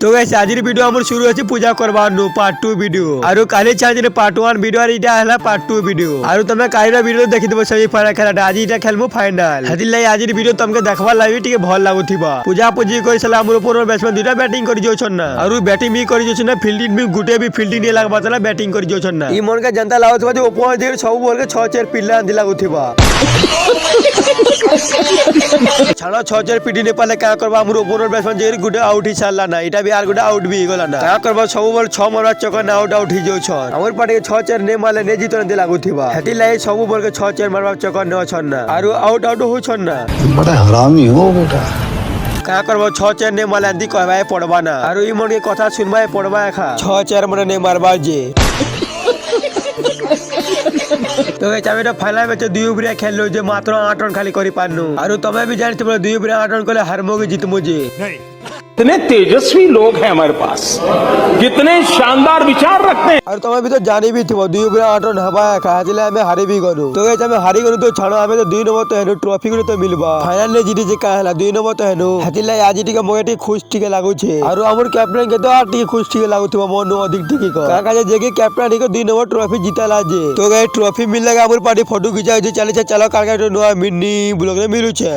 তো গাইস আজির ভিডিও আমার শুরু হচ্ছে পূজা করবানো পার্ট 2 ভিডিও আর কালি চার্জে পার্ট 1 ভিডিও আর এটা হলা পার্ট 2 ভিডিও আর তুমি কালিরা ভিডিও দেখি দেবো সেমি ফাইনাল খেলাটা আজি এটা খেলবো ফাইনাল হাতির লাই আজির ভিডিও তোমাকে দেখবার লাগবে টিকে ভাল লাগুথিবা পূজা পুজি করে সালা আমার উপর ব্যাটসম্যান দুইটা ব্যাটিং করে যাচ্ছন না আর ব্যাটিং भी করে যাচ্ছন না ফিল্ডিং भी গুটে भी ফিল্ডিং নিয়ে লাগবা তালা ব্যাটিং করে যাচ্ছন না ই মনকে जनता লাগুথিবা যে উপর দিয়ে সব বলকে 6-4 পিল্লা আন্দি লাগুথিবা ছাড়া 6-4 পিটি নে পালে কা করবা আমার উপর ব্যাটসম্যান যে গুটে আউট হি ছাড়লা না এটা भी আর গুটে আউট भी গলা না কা করবা সব বল 6 মারা চকা না আউট আউট হি যাচ্ছ আমার পাটে 6-4 নে মালে নে জিতন দি লাগুথিবা হেতি লাই সব বলকে 6-4 মারবা চকা ন ছন না আর আউট আউট হু ছন না बड़ा हरामी हो बेटा का करबो 6-4 ने माले आंदी कहबाय पड़बा ना और ई मन के कथा सुनबाय पड़बा खा 6-4 मन ने मारबा जे तो गाइस আমি তো ফাইনাল ম্যাচে 2 ওভারে খেললো যে মাত্র 8 রান খালি করি পারনু আর তুমি भी জানিস 2 ওভারে 8 রান করলে হারমোগে জিতমু যে कितने तेजस्वी लोग हैं हमारे पास, कितने शानदार विचार रखते हैं। और तुम्हें भी तो जानी भी थी 2 ओवर 8 रन हवा खाजिले हमें हारी भी गनु तो गाइस हमें हारी गनु तो छाड़ो हमें तो 2 नंबर तो हेनु ट्रॉफी गुलो तो मिलबा फाइनल ने जीती जे का हला 2 नंबर तो हेनु हातिले आज टिके मोगेटी खुश टिके लागु छे और हमर कैप्टन के तो टिके खुश टिके लागु थबा मन अधिक टिके को का जे जेके कैप्टन के 2 नंबर ट्रॉफी जीताला जे तो गाइस ट्रॉफी मिल लगा हमर पार्टी फोटो खिंचा जे चले चलो का नो मिनी ब्लॉग में मिलु छे।